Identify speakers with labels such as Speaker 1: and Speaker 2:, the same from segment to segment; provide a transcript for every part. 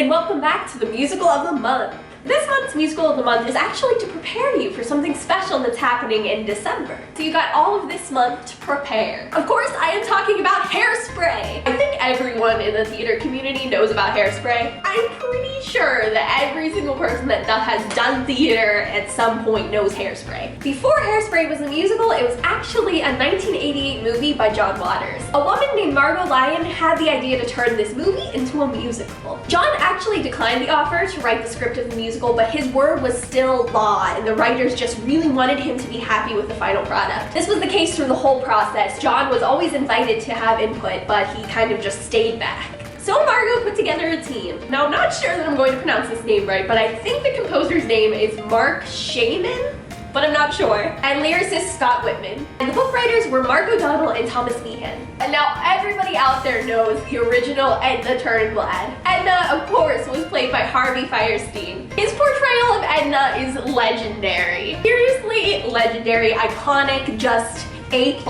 Speaker 1: and welcome back to the Musical of the Month. This month's Musical of the Month is actually to prepare you for something special that's happening in December. So you got all of this month to prepare. Of course, I am talking about Hairspray. I think everyone in the theater community knows about Hairspray. I'm pretty sure that every single person that has done theater at some point knows Hairspray. Before Hairspray was a musical, it was actually a 1988 movie by John Waters. A woman named Margot Lyon had the idea to turn this movie into a musical. John actually declined the offer to write the script of the musical, but his word was still law, and the writers just really wanted him to be happy with the final product. This was the case through the whole process. John was always invited to have input, but he kind of just stayed back. So Margot put together a team. Now I'm not sure that I'm going to pronounce this name right, but I think the composer's name is Mark Shaman, but I'm not sure, and lyricist Scott Whitman. And the book writers were Mark O'Donnell and Thomas Meehan. And now everybody out there knows the original Edna Turnblad. Edna, of course, was played by Harvey Fierstein. His portrayal of Edna is legendary. Seriously legendary, iconic, just A+.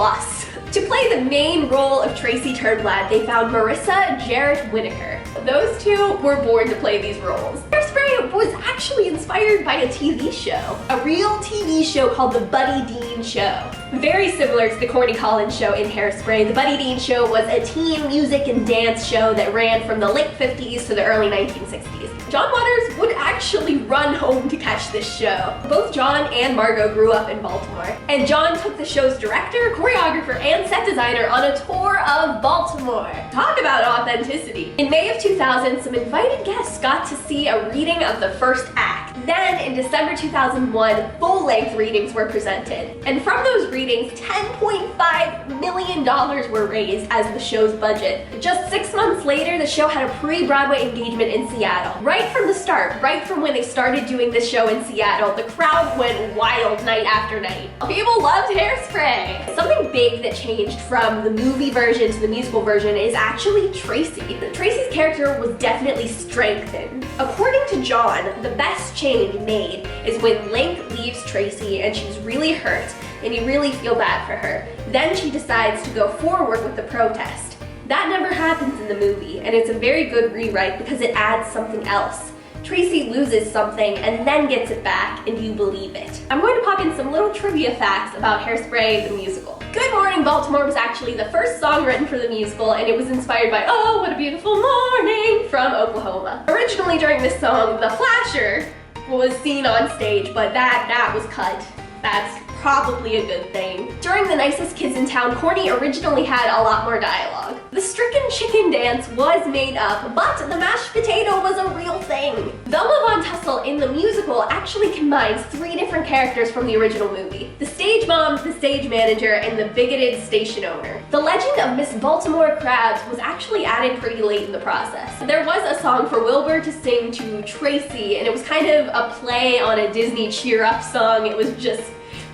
Speaker 1: To play the main role of Tracy Turnblad, they found Marissa Jarrett Whittaker. Those two were born to play these roles. Hairspray was actually inspired by a TV show. A real TV show called The Buddy Dean Show. Very similar to the Corny Collins show in Hairspray, The Buddy Dean Show was a teen music and dance show that ran from the late 50s to the early 1960s. John Waters would actually run home to catch this show. Both John and Margot grew up in Baltimore, and John took the show's director, choreographer, and set designer on a tour of Baltimore. Talk about authenticity. In May of 2000, some invited guests got to see a reading of the first act. Then, in December 2001, full-length readings were presented. And from those readings, $10.5 million were raised as the show's budget. Just 6 months later, the show had a pre-Broadway engagement in Seattle. Right from the start, right from when they started doing this show in Seattle, the crowd went wild night after night. People loved Hairspray. Something big that changed from the movie version to the musical version is actually Tracy. Tracy's character was definitely strengthened. According to John, the best change made is when Link leaves Tracy and she's really hurt and you really feel bad for her. Then she decides to go forward with the protest. That never happens in the movie, and it's a very good rewrite because it adds something else. Tracy loses something and then gets it back, and you believe it. I'm going to pop in some little trivia facts about Hairspray the musical. Good Morning Baltimore was actually the first song written for the musical, and it was inspired by Oh What a Beautiful Morning from Oklahoma. Originally during this song, the flasher was seen on stage, but that was cut. That's probably a good thing. During The Nicest Kids in Town, Corny originally had a lot more dialogue. The stricken chicken dance was made up, but the mashed potato was a real thing. Velma Von Tussle in the musical actually combines 3 different characters from the original movie. The stage mom, the stage manager, and the bigoted station owner. The legend of Miss Baltimore Crabs was actually added pretty late in the process. There was a song for Wilbur to sing to Tracy, and it was kind of a play on a Disney cheer up song. It was just,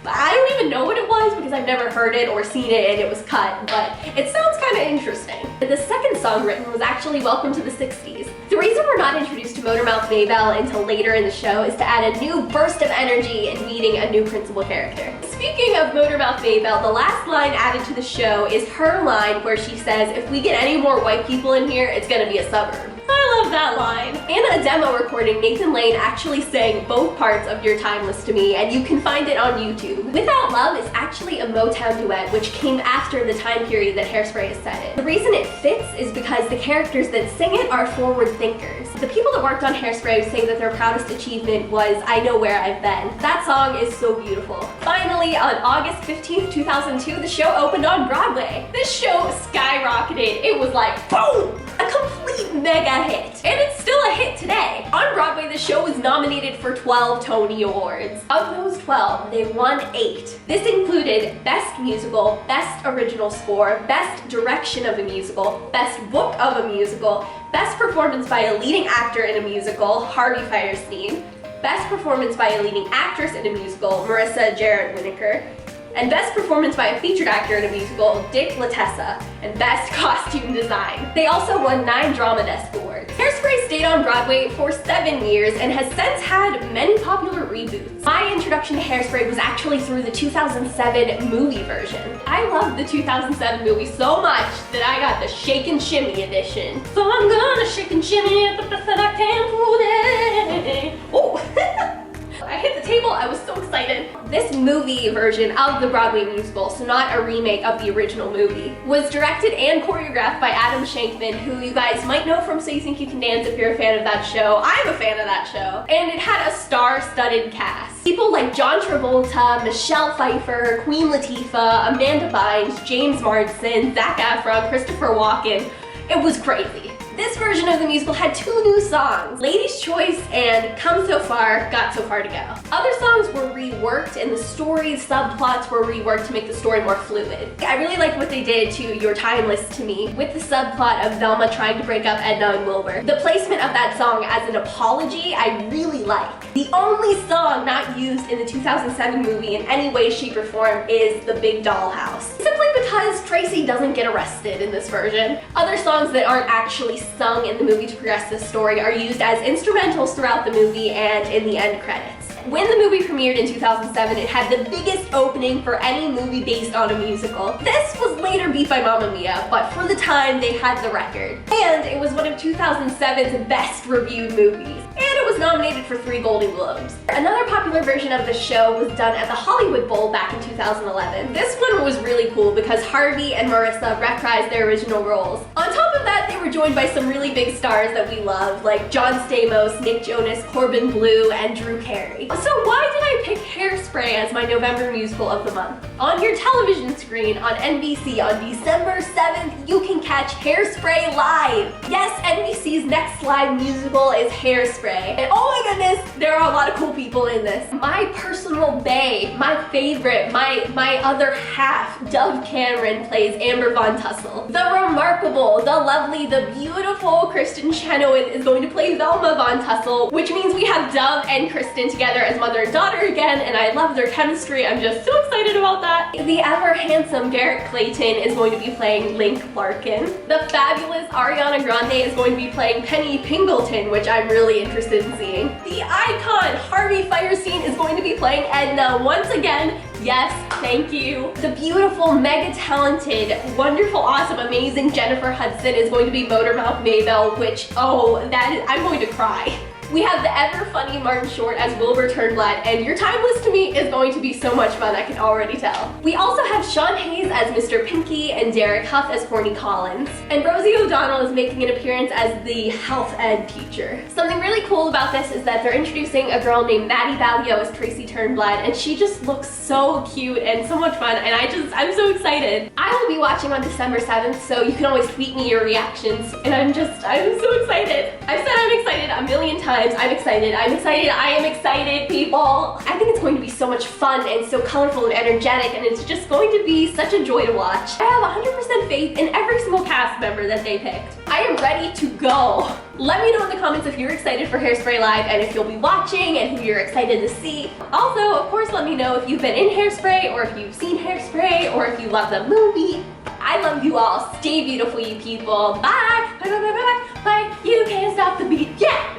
Speaker 1: I don't even know what it was because I've never heard it or seen it and it was cut, but it sounds kind of interesting. The second song written was actually Welcome to the 60s. The reason we're not introduced to Motormouth Maybelle until later in the show is to add a new burst of energy in meeting a new principal character. Speaking of Motormouth Maybelle, the last line added to the show is her line where she says, "If we get any more white people in here, it's gonna be a suburb." I love that line. In a demo recording, Nathan Lane actually sang both parts of You're Timeless to Me, and you can find it on YouTube. Without Love is actually a Motown duet, which came after the time period that Hairspray is set in. The reason it fits is because the characters that sing it are forward thinkers. The people that worked on Hairspray say that their proudest achievement was I Know Where I've Been. That song is so beautiful. Finally, on August 15th, 2002, the show opened on Broadway. This show skyrocketed. It was like, boom! A complete mega hit. And it's still a hit today. On Broadway, the show was nominated for 12 Tony Awards. Of those 12, they won 8. This included Best Musical, Best Original Score, Best Direction of a Musical, Best Book of a Musical, Best Performance by a Leading Actor in a Musical, Harvey Fierstein, Best Performance by a Leading Actress in a Musical, Marissa Jarrett Whittaker, and Best Performance by a Featured Actor in a Musical, Dick Latessa, and Best Costume Design. They also won 9 Drama Desk Awards. Hairspray stayed on Broadway for 7 years and has since had many popular reboots. My introduction to Hairspray was actually through the 2007 movie version. I loved the 2007 movie so much that I got the Shake and Shimmy edition. So I'm gonna shake and shimmy, but I can't do it. Oh! I hit the table, I was so excited. This movie version of the Broadway musical, so not a remake of the original movie, was directed and choreographed by Adam Shankman, who you guys might know from So You Think You Can Dance if you're a fan of that show. I'm a fan of that show. And it had a star-studded cast. People like John Travolta, Michelle Pfeiffer, Queen Latifah, Amanda Bynes, James Marsden, Zac Efron, Christopher Walken. It was crazy. This version of the musical had 2 new songs, Lady's Choice and Come So Far, Got So Far to Go. Other songs were reworked and the story subplots were reworked to make the story more fluid. I really liked what they did to You're Timeless to Me with the subplot of Velma trying to break up Edna and Wilbur. The placement of that song as an apology I really like. The only song not used in the 2007 movie in any way, shape, or form is The Big Dollhouse. Simply because Tracy doesn't get arrested in this version. Other songs that aren't actually sung in the movie to progress this story are used as instrumentals throughout the movie and in the end credits. When the movie premiered in 2007, it had the biggest opening for any movie based on a musical. This was later beat by Mamma Mia, but for the time they had the record. And it was one of 2007's best reviewed movies. And it was nominated for 3 Golden Globes. Another popular version of the show was done at the Hollywood Bowl back in 2011. This one was really cool because Harvey and Marissa reprised their original roles. On top of that, they were joined by some really big stars that we love, like John Stamos, Nick Jonas, Corbin Bleu, and Drew Carey. So why did I pick Hairspray as my November musical of the month? On your television screen on NBC on December 7th, you can catch Hairspray live. Yes, NBC's next live musical is Hairspray. And oh my goodness, there are a lot of cool people in this. My personal bae, my favorite, my other half, Dove Cameron, plays Amber Von Tussle. The remarkable, the lovely, the beautiful Kristen Chenoweth is going to play Velma Von Tussle, which means we have Dove and Kristen together as mother and daughter again, and I love their chemistry. I'm just so excited about that. The ever handsome Garrett Clayton is going to be playing Link Larkin. The fabulous Ariana Grande is going to be playing Penny Pingleton, which I'm really interested in seeing. The icon Harvey Firestein is going to be playing Edna once again. Yes, thank you. The beautiful, mega talented, wonderful, awesome, amazing Jennifer Hudson is going to be Motormouth Maybelle, which, oh, I'm going to cry. We have the ever funny Martin Short as Wilbur Turnblad, and You're Timeless to Me is going to be so much fun, I can already tell. We also have Sean Hayes as Mr. Pinky and Derek Huff as Corny Collins. And Rosie O'Donnell is making an appearance as the health ed teacher. Something really cool about this is that they're introducing a girl named Maddie Ballio as Tracy Turnblad, and she just looks so cute and so much fun, and I'm so excited. I will be watching on December 7th, so you can always tweet me your reactions, and I'm so excited. I've said I'm excited a million times. I'm excited, I am excited, people. I think it's going to be so much fun and so colorful and energetic, and it's just going to be such a joy to watch. I have 100% faith in every single cast member that they picked. I am ready to go. Let me know in the comments if you're excited for Hairspray Live and if you'll be watching and who you're excited to see. Also, of course, let me know if you've been in Hairspray or if you've seen Hairspray or if you love the movie. I love you all. Stay beautiful, you people. Bye. Bye, bye, bye, bye, bye. Bye. You can't stop the beat. Yeah.